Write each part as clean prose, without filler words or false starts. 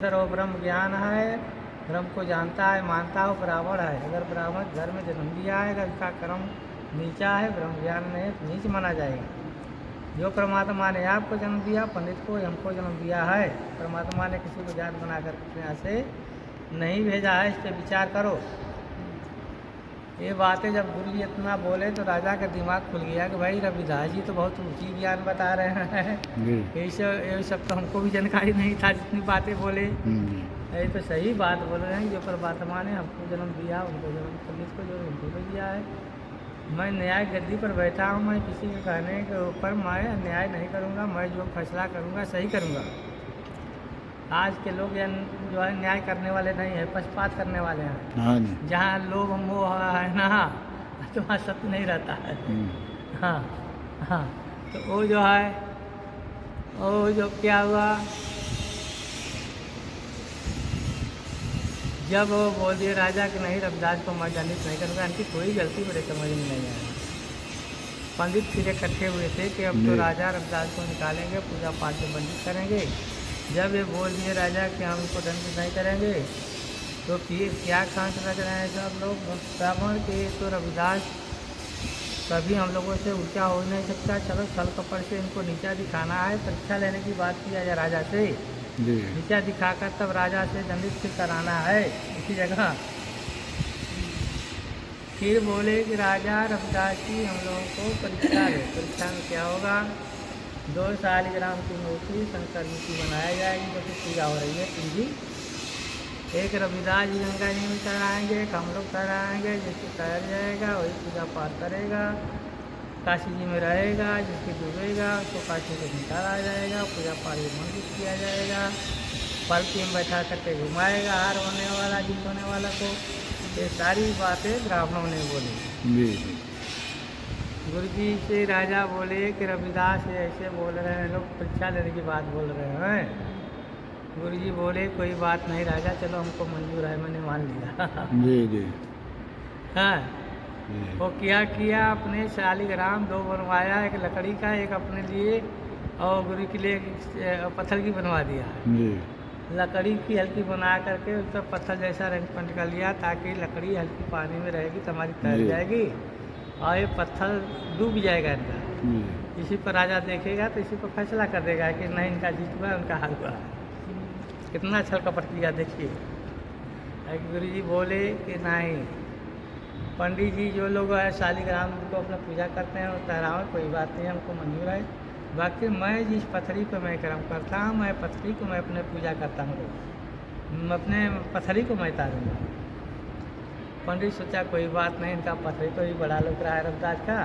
वो ब्रह्म ज्ञान है, ब्रह्म को जानता है, मानता हो ब्राह्मण है। अगर ब्राह्मण घर में जन्म लिया है, उसका कर्म नीचा है, ब्रह्म ज्ञान में नीच माना जाएगा। जो परमात्मा ने आपको जन्म दिया, पंडित को हमको जन्म दिया है, परमात्मा ने किसी को जात बनाकर यहाँ से नहीं भेजा है। इस पर विचार करो। ये बातें जब गुरु जी इतना बोले तो राजा का दिमाग खुल गया कि भाई रविदास जी तो बहुत ऊंची ज्ञान बता रहे हैं। ये सब तो हमको भी जानकारी नहीं था, जितनी बातें बोले। ये तो सही बात बोल रहे हैं। जो परमात्मा ने हमको जन्म दिया, उनको जन्म पंडित को जो उनको भी दिया है। मैं न्याय गद्दी पर बैठा हूँ, मैं किसी के कहने के ऊपर मैं अन्याय नहीं करूँगा। मैं जो फैसला करूँगा सही करूँगा। आज के लोग जो है न्याय करने वाले नहीं है, पक्षपात करने वाले हैं। हाँ, जहाँ लोभ मोह है ना, तो वहाँ सत्य नहीं रहता है। हाँ हाँ, तो वो जो है वो जो क्या हुआ, जब वो बोल दिए राजा कि नहीं रविदास को मैं दंडित नहीं करूँगा, इनकी कोई गलती मेरे समझ में नहीं आया। पंडित फिर इकट्ठे हुए थे कि अब तो राजा रविदास को निकालेंगे, पूजा पाठ से बंदित करेंगे। जब ये बोल दिए राजा कि हम इसको दंडित नहीं करेंगे, तो फिर क्या खांच लग रहे हैं सब लोग ब्राह्मण के, तो रविदास कभी हम लोगों से ऊंचा हो नहीं सकता। चलो छल कपड़ से इनको नीचा दिखाना है, परीक्षा लेने की बात किया जाए राजा से, नीचा दिखाकर तब राजा से दंडित फिर कराना है इसी जगह। फिर बोले कि राजा रविदास जी हम लोगों को परीक्षा दे। परीक्षा में क्या होगा, 2 शालिग्राम की मूर्ति शंकर जी की बनाया जाएगी, जो कि पूजा हो रही है पूजी। एक रविदास जी गंगा जी में चढ़ाएँगे, एक हम लोग चढ़ाएँगे। जिसकी तैर जाएगा वही पूजा पाठ करेगा, काशी जी में रहेगा। जिसकी डूबेगा उसको काशी से निकाल आ जाएगा, पूजा पाठ में मंदिर किया जाएगा। पलकी में बैठा करके घुमाएगा हार होने वाला, जीत होने वाला को। ये सारी बातें ब्राह्मणों ने बोली। गुरु जी से राजा बोले कि रविदास ऐसे बोल रहे हैं, लोग परीक्षा लेने की बात बोल रहे हैं। गुरु जी बोले कोई बात नहीं राजा, चलो हमको मंजूर है, मैंने मान लिया। जी हाँ, वो क्या किया, अपने शालिग्राम 2 बनवाया, एक लकड़ी का एक अपने लिए और गुरु के लिए पत्थर की बनवा दिया। लकड़ी की हल्की बना करके उस पर पत्थर जैसा अरेंजमेंट कर लिया, ताकि लकड़ी हल्की पानी में रहेगी तो हमारी तैर जाएगी और ये पत्थर डूब जाएगा इनका। इसी पर राजा देखेगा तो इसी पर फैसला कर देगा कि नहीं इनका जीत हुआ, उनका हार हुआ। कितना छल कपट किया देखिए। गुरु जी बोले कि नहीं, पंडित जी जो लोग है शालिग्राम को अपना पूजा करते हैं, वो तैराव कोई बात नहीं, हमको मंजूर है। बाकी मैं जिस पथरी पर मैं कर्म करता हूँ, मैं पथरी को मैं अपने पूजा करता हूँ, अपने पथरी को मैं तारूँगा। पंडित सोचा कोई बात नहीं, इनका पथरी तो ही बड़ा लग रहा है रविदास का,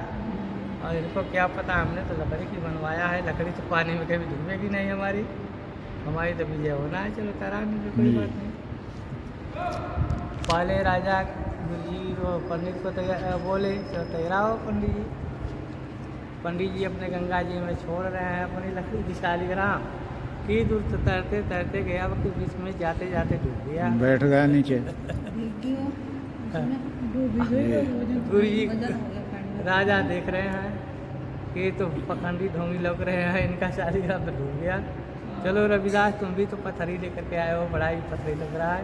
और इनको क्या पता, हमने तो लकड़ी की बनवाया है। लकड़ी तो पानी में कभी डूबेगी नहीं हमारी तो विजय होना है। चलो तैराने में कोई बात नहीं। पहले राजा गुरु जी वो पंडित को बोले चलो तैराओ पंडित जी। पंडित जी अपने गंगा जी में छोड़ रहे हैं अपनी लकड़ी की शालिग्राम। की दूर तो तैरते तैरते गया, वो बीच में जाते जाते डूब गया, बैठ गया नीचे। गुरु जी राजा देख रहे हैं कि तो पखंडी ढोंगी लग रहे हैं, इनका शालिग्राम तो डूब गया। चलो रविदास तुम भी तो पत्थरी लेकर के आए हो, बड़ा ही पत्थरी लग रहा है।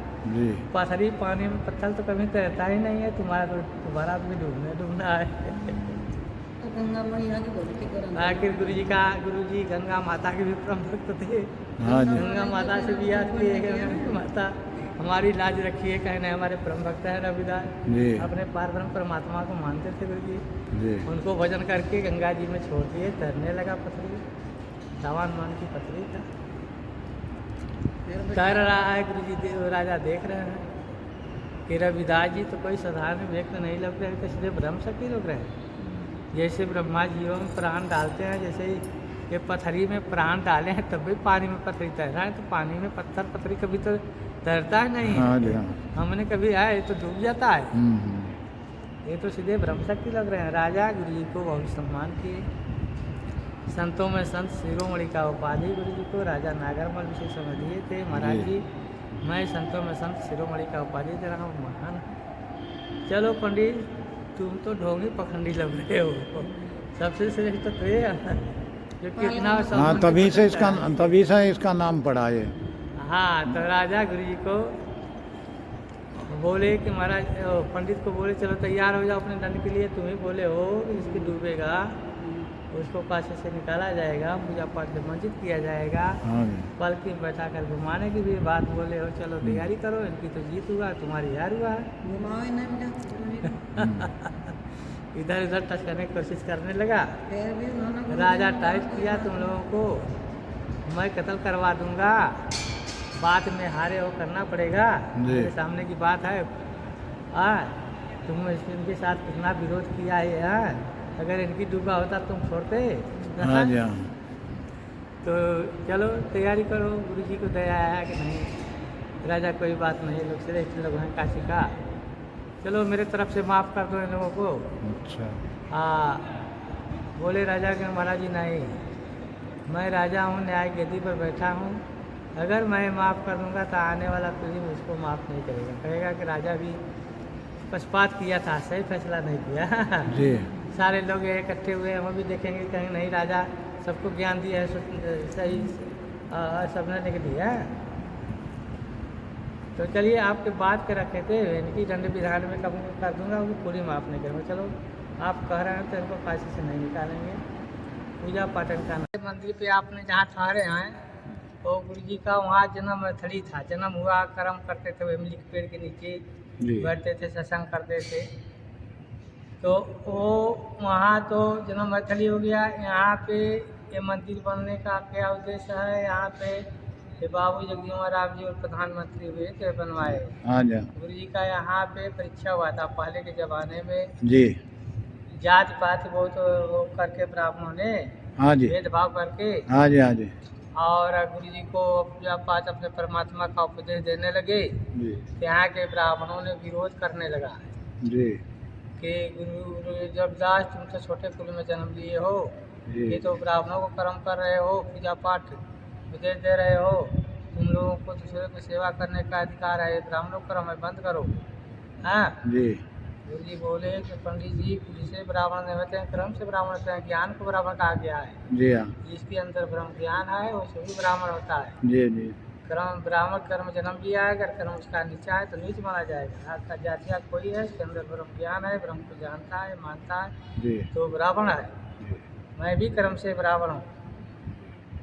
पत्थरी पानी में पत्थर तो कभी तैरता ही नहीं है, तुम्हारा भी डूबना है। आखिर गुरु जी गंगा माता के भी परम भक्त थे। गंगा माता से भी याद किए गंगा माता हमारी लाज रखिए, कहने हमारे परम भक्त है रविदास, अपने पारब्रह्म परमात्मा को मानते थे गुरु जी। उनको भजन करके गंगा जी में छोड़ दिए, तैरने लगा पथरी, सावन मान की पथरी था, तैर रहा है। गुरु जी राजा देख रहे हैं कि रविदास जी तो कोई साधारण व्यक्ति नहीं लग रहे, सीधे ब्रह्म शक्ति लग रहे हैं। जैसे ब्रह्मा जीवों में प्राण डालते हैं, जैसे ये पथरी में प्राण डाले हैं तब भी पानी में पथरी तैर रहा है। तो पानी में पथरी कभी तो तैरता ही नहीं है। हमने कभी आया तो डूब जाता है। ये तो सीधे ब्रह्म शक्ति लग रहे हैं। राजा गुरु जी को बहुत सम्मान किए। संतों में संत शिरोमणि का उपाधि गुरु जी को राजा नागरमल विशेष समझ दिए थे। महाराज जी मैं संतों में संत शिरोमणि का उपाधि दे रहा हूँ, महान। चलो पंडित तुम तो ढोंगी पखंडी लग रहे हो, सबसे श्रेष्ठ तो ये जो कितना तभी से इसका नाम पड़ा है। हाँ, तो राजा गुरु जी को बोले कि महाराज पंडित को बोले चलो तैयार हो जाओ अपने दंड के लिए। तुम ही बोले हो कि इसकी डूबेगा, उसको काशी से निकाला जाएगा, पूजा पाठ से वंचित किया जाएगा, पालकी में बैठा कर घुमाने की भी बात बोले हो। चलो तैयारी करो, इनकी तो जीत हुआ, तुम्हारी हार हुआ है। इधर उधर टच करने की कोशिश करने लगा। राजा टाइप किया तुम लोगों को मैं कत्ल करवा दूंगा, बात में हारे हो करना पड़ेगा, मेरे सामने की बात है। तुम इनके साथ कितना विरोध किया है, अगर इनकी डूबा होता तुम छोड़ते। हाँ जी हाँ। तो चलो तैयारी करो, गुरु जी को दया आया कि नहीं, राजा कोई बात नहीं, लोग श्रेष्ठ लोग हैं काशी का, चलो मेरे तरफ से माफ़ कर दो इन लोगों को। अच्छा। बोले राजा के महाराज जी नहीं, मैं राजा हूँ, न्याय गद्दी पर बैठा हूँ, अगर मैं माफ़ कर दूंगा तो आने वाला पीढ़ी मुझको माफ़ नहीं करेगा, कहेगा कि राजा भी पक्षपात किया था, सही फैसला नहीं किया। जी। सारे लोग इकट्ठे हुए, हम भी देखेंगे कहीं नहीं, राजा सबको ज्ञान दिया है, सही सबने लिख दिया। तो चलिए आपके बात के रखे थे, इनकी दंड विधान में कब कर दूंगा, वो पूरी माफ़ नहीं करूँगा। चलो आप कह रहे हैं तो इनको काशी से नहीं निकालेंगे, पूजा पाठन का मंदिर पे आपने जहाँ ठहरे हैं वो गुरु जी का वहाँ जन्म स्थली था, जन्म हुआ, कर्म करते थे, इमली के पेड़ के नीचे बैठते थे, सत्संग करते थे। तो वो वहाँ तो जन्म स्थली हो गया। यहाँ पे ये मंदिर बनने का क्या उद्देश्य है, यहाँ पे ये बाबू जगजीवन राम जी और प्रधानमंत्री हुए थे, बनवाए। हाँ जी। गुरु जी का यहाँ पे परीक्षा हुआ था पहले के ज़माने में जी। जात पात बहुत वो करके ब्राह्मणों ने, हाँ जी, भेदभाव करके, हाँ जी हाँ जी, और गुरु जी को पूजा पाठ अपने परमात्मा का उपदेश देने लगे। जी। यहाँ के ब्राह्मणों ने विरोध करने लगा जी। कि गुरु जबदास तुम तो छोटे कुल में जन्म लिए हो, ये तो ब्राह्मणों को कर्म कर रहे हो, पूजा पाठ उपदेश दे रहे हो, तुम लोगों को दूसरे की सेवा करने का अधिकार है, ब्राह्मणों को कर्म बंद करो। हाँ जी। गुरु जी बोले कि पंडित जी कुल से ब्राह्मण नहीं होते हैं, क्रम से ब्राह्मण होते हैं, ज्ञान को ब्राह्मण कहा गया है। जी हाँ। जिसके अंदर ब्रह्म ज्ञान है वो सभी ब्राह्मण होता है। जी जी। कर्म ब्राह्मण कर्म जन्म लिया है, अगर कर्म उसका नीचा है तो नीच माना जाएगा। आपका जातिया कोई है, उसके अंदर ब्रह्म ज्ञान है, ब्रह्म को जानता है, मानता है, जी। तो ब्राह्मण है। मैं भी कर्म से ब्राह्मण हूँ,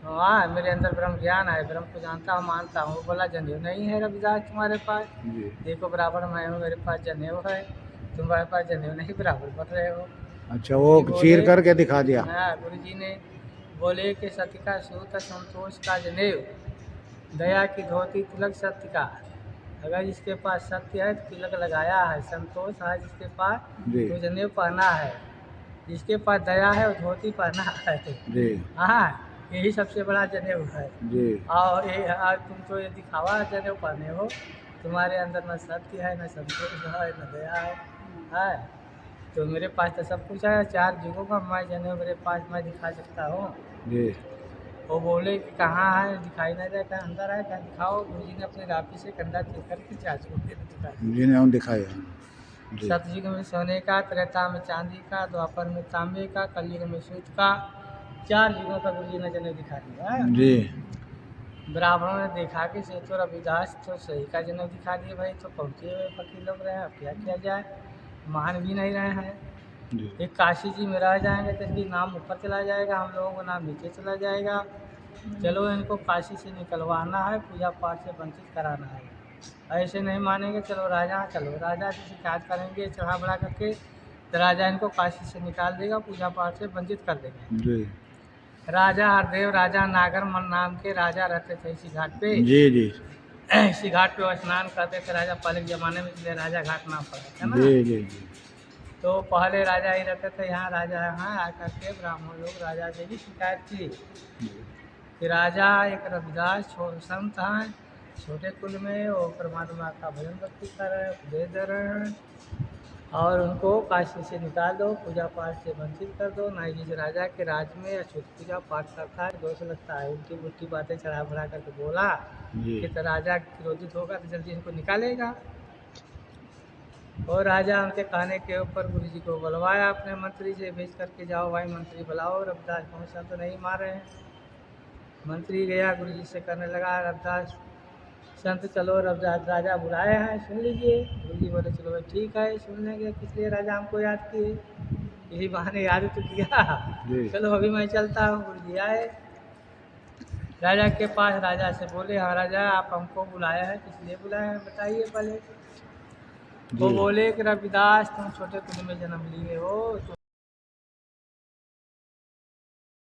हाँ मेरे अंदर ब्रह्म ज्ञान है, ब्रह्म को जानता हूँ, मानता हूँ। बोला जनेऊ नहीं है रविदास तुम्हारे पास, देखो ब्राह्मण मैं हूँ, मेरे पास जनेऊ है, तुम्हारे पास जनेऊ नहीं, बराबर बन रहे हो। अच्छा, वो चीर करके दिखा दिया। हाँ गुरु जी ने बोले कि सत्य का सूत, संतोष का जनेऊ, दया की धोती, तिलक सत्य का। अगर जिसके पास सत्य है तो तिलक लगाया है, संतोष है जिसके पास तो जनेऊ पहना है, जिसके पास दया है वो धोती पहना है। हाँ यही सबसे बड़ा जनेऊ है। और ये तुम तो ये दिखावा जनेऊ पहने हो, तुम्हारे अंदर न सत्य है, न संतोष है, न दया है। तो मेरे पास तो सब कुछ है, 4 युगों का मैं जनेऊ मेरे पास मैं दिखा सकता हूँ। वो बोले कि कहाँ है, दिखाई नहीं देता, अंदर है क्या दिखाओ। गुरु जी ने अपने रापी से कंधा चीर करके 4 युग दिखाया। सतयुग में सोने का, त्रेता में चांदी का, द्वापर में तांबे का, कलयुग में सूत का, 4 युगों का गुरु जी ने जनेऊ दिखा दिया जी। ब्राह्मणों ने देखा कि से तो रविदास तो सही का जनेऊ दिखा दिए, भाई तो पहुँचे हुए फकीर लोग रहे, अब क्या किया जाए, मान भी नहीं रहे हैं। एक काशी जी में रह जाएंगे तो इसकी नाम ऊपर चला जाएगा, हम लोगों का नाम नीचे चला जाएगा। चलो इनको काशी से निकलवाना है, पूजा पाठ से वंचित कराना है। ऐसे नहीं मानेंगे, चलो राजा से शिकायत करेंगे चढ़ा बढ़ा करके, तो राजा इनको काशी से निकाल देगा, पूजा पाठ से वंचित कर देगा। राजा हरदेव राजा नागर मन नाम के राजा रहते थे इसी घाट पे। जी। इसी घाट पे स्नान करते थे राजा, पहले के ज़माने में, इसलिए राजा घाट नाम पड़ा था ना। जी। तो पहले राजा ही रहते थे यहाँ, राजा यहाँ आकर के ब्राह्मण लोग राजा से भी शिकायत की कि राजा एक रविदास संत हैं, छोटे कुल में, वो परमात्मा का भजन भक्ति कर रहे हैं, उपदेश दे रहे हैं, और उनको काशी से निकाल दो, पूजा पाठ से वंचित कर दो। ना जिस राजा के राज में अछूत पूजा पाठ करता है, दोष लगता है, उल्टी उल्टी बातें चढ़ा बढ़ा करके बोला कि तो राजा क्रोधित होगा तो जल्दी इनको निकालेगा। और राजा उनके कहने के ऊपर गुरु जी को बुलवाया अपने मंत्री से, भेज करके जाओ भाई मंत्री बुलाओ, रविदास पहुँचा तो नहीं मारे हैं। मंत्री गया गुरु जी से, करने लगा रविदास संत चलो राजा बुलाए हैं, सुन लीजिए। गुरु जी बोले चलो भाई ठीक है, सुन लेंगे, किस लिए राजा हमको याद किए, यही बहाने याद तो किया, जी। चलो अभी मैं चलता हूँ। गुरु जी आए राजा के पास, राजा से बोले हाँ राजा आप हमको बुलाया है, किस लिए बुलाया है बताइए पहले। वो जी। बोले कि रविदास तुम छोटे कुल में जन्म लिए हो, तुम